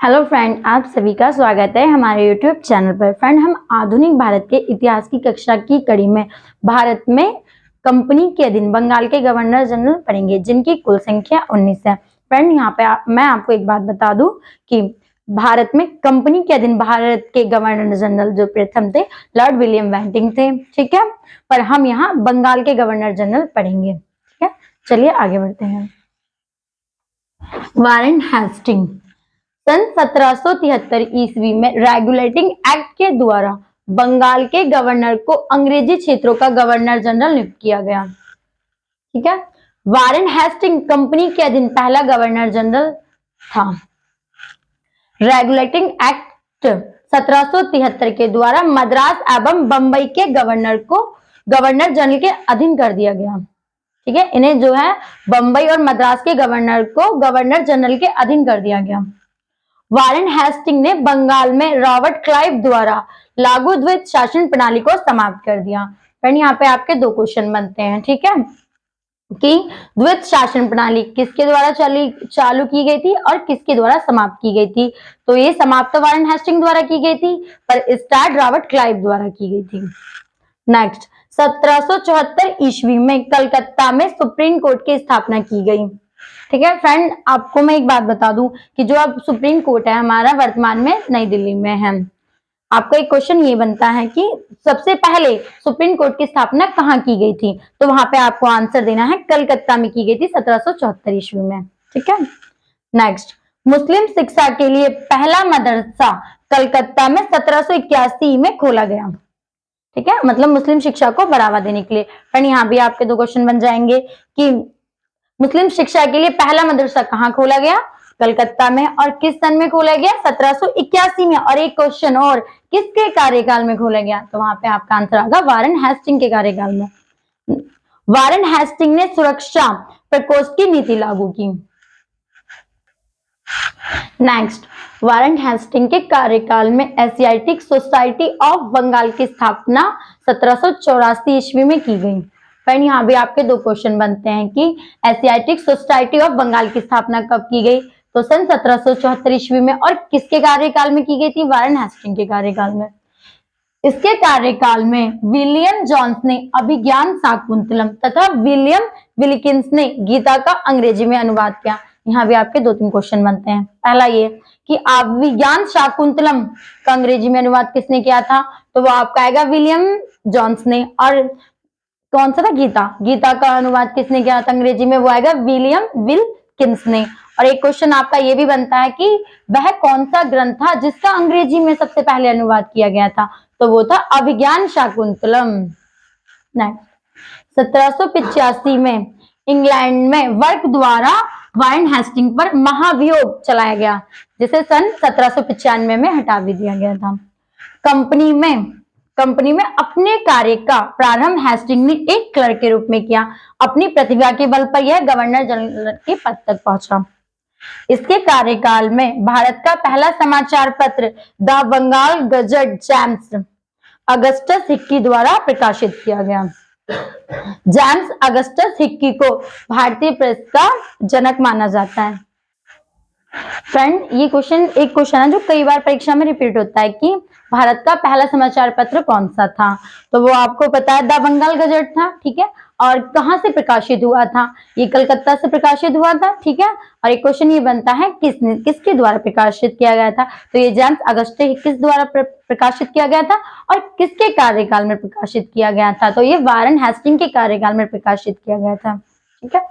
Hello friend, आप सभी का स्वागत है हमारे यूट्यूब चैनल पर। फ्रेंड, हम आधुनिक भारत के इतिहास की कक्षा की कड़ी में भारत में कंपनी के अधीन बंगाल के गवर्नर जनरल पढ़ेंगे, जिनकी कुल संख्या 19 है। फ्रेंड, यहाँ पे मैं आपको एक बात बता दूं कि भारत में कंपनी के अधीन भारत के गवर्नर जनरल जो प्रथम थे, लॉर्ड विलियम बेंटिंक थे। ठीक है, पर हम यहाँ बंगाल के गवर्नर जनरल पढ़ेंगे। ठीक है, चलिए आगे बढ़ते हैं। वारेन हेस्टिंग सन 1773 ईस्वी में रेगुलेटिंग एक्ट के द्वारा बंगाल के गवर्नर को अंग्रेजी क्षेत्रों का गवर्नर जनरल नियुक्त किया गया। ठीक है, वारेन हेस्टिंग कंपनी के अधीन पहला गवर्नर जनरल था। रेगुलेटिंग एक्ट 1773 के द्वारा मद्रास एवं बंबई के गवर्नर को गवर्नर जनरल के अधीन कर दिया गया। ठीक है, इन्हें जो है बंबई और मद्रास के गवर्नर को गवर्नर जनरल के अधीन कर दिया गया। वारेन हेस्टिंग ने बंगाल में रॉबर्ट क्लाइव द्वारा लागू द्वैत शासन प्रणाली को समाप्त कर दिया। फ्रेंड, यहाँ पे आपके दो क्वेश्चन बनते हैं। ठीक है, कि द्वैत शासन प्रणाली किसके द्वारा चालू की गई थी और किसके द्वारा समाप्त की गई थी। तो ये समाप्त वारेन हेस्टिंग द्वारा की गई थी, पर स्टार्ट रॉबर्ट क्लाइव द्वारा की गई थी। नेक्स्ट, 1774 ईस्वी में कलकत्ता में सुप्रीम कोर्ट की स्थापना की गई। ठीक है फ्रेंड, आपको मैं एक बात बता दूं कि जो अब सुप्रीम कोर्ट है हमारा वर्तमान में नई दिल्ली में है। आपका एक क्वेश्चन ये बनता है कि सबसे पहले सुप्रीम कोर्ट की स्थापना कहाँ की गई थी, तो वहां पे आपको आंसर देना है कलकत्ता में की गई थी 1774 ईस्वी में। ठीक है, नेक्स्ट, मुस्लिम शिक्षा के लिए पहला मदरसा कलकत्ता में 1781 में खोला गया। ठीक है, मतलब मुस्लिम शिक्षा को बढ़ावा देने के लिए। फ्रेंड, यहाँ भी आपके दो क्वेश्चन बन जाएंगे कि मुस्लिम शिक्षा के लिए पहला मदरसा कहाँ खोला गया, कलकत्ता में, और किस सन में खोला गया, 1781 में। और एक क्वेश्चन और, किसके कार्यकाल में खोला गया, तो वहां पे आपका आंसर आएगा वारेन हेस्टिंग के कार्यकाल में। वारेन हेस्टिंग ने सुरक्षा प्रकोष्ठ की नीति लागू की। नेक्स्ट, वारेन हेस्टिंग के कार्यकाल में एशियाटिक सोसाइटी ऑफ बंगाल की स्थापना 1784 ईस्वी में की गई। फ्रेंड, यहाँ भी आपके दो क्वेश्चन बनते हैं कि एशियाटिक सोसाइटी ऑफ बंगाल की स्थापना कब की गई, तो सन 1774 ईस्वी में, और किसके कार्यकाल में की गई थी, वारेन हेस्टिंग के कार्यकाल में। इसके कार्यकाल में विलियम जोन्स ने अभिज्ञान शाकुंतलम तथा विलियम विल्किंस ने गीता का अंग्रेजी में अनुवाद किया। यहाँ भी आपके दो तीन क्वेश्चन बनते हैं। पहला ये कि अभिज्ञान शाकुंतलम का अंग्रेजी में अनुवाद किसने किया था, तो वो आपका आएगा विलियम जोन्स ने। और कौन सा था, गीता का अनुवाद किसने किया था अंग्रेजी में, वो आएगा विलियम विल्किंस ने। और एक क्वेश्चन आपका ये भी बनता है कि वह कौन सा ग्रंथ था जिसका अंग्रेजी में सबसे पहले अनुवाद किया गया था, तो वो था अभिज्ञान शाकुंतलम। नेक्स्ट, 1785 में इंग्लैंड में वर्क द्वारा वारेन हेस्टिंग पर महाभियोग चलाया गया, जिसे सन 1795 में हटा भी दिया गया था। कंपनी में अपने कार्य का प्रारंभ हेस्टिंग ने एक क्लर्क के रूप में किया। अपनी प्रतिभा के बल पर यह गवर्नर जनरल के पद तक पहुंचा। इसके कार्यकाल में भारत का पहला समाचार पत्र the Bengal Gazette James Augustus Hicky द्वारा प्रकाशित किया गया। जेम्स अगस्टस हिक्की को भारतीय प्रेस का जनक माना जाता है। फ्रेंड, ये एक क्वेश्चन है जो कई बार परीक्षा में रिपीट होता है कि भारत का पहला समाचार पत्र कौन सा था, तो वो आपको पता है द बंगाल गजट था। ठीक है, और कहां से प्रकाशित हुआ था, ये कलकत्ता से प्रकाशित हुआ था। ठीक है, और एक क्वेश्चन ये बनता है किसके द्वारा प्रकाशित किया गया था, तो ये जेम्स अगस्टस हिक्की द्वारा प्रकाशित किया गया था। और किसके कार्यकाल में प्रकाशित किया गया था, तो ये वारेन हेस्टिंग के कार्यकाल में प्रकाशित किया गया था। ठीक है,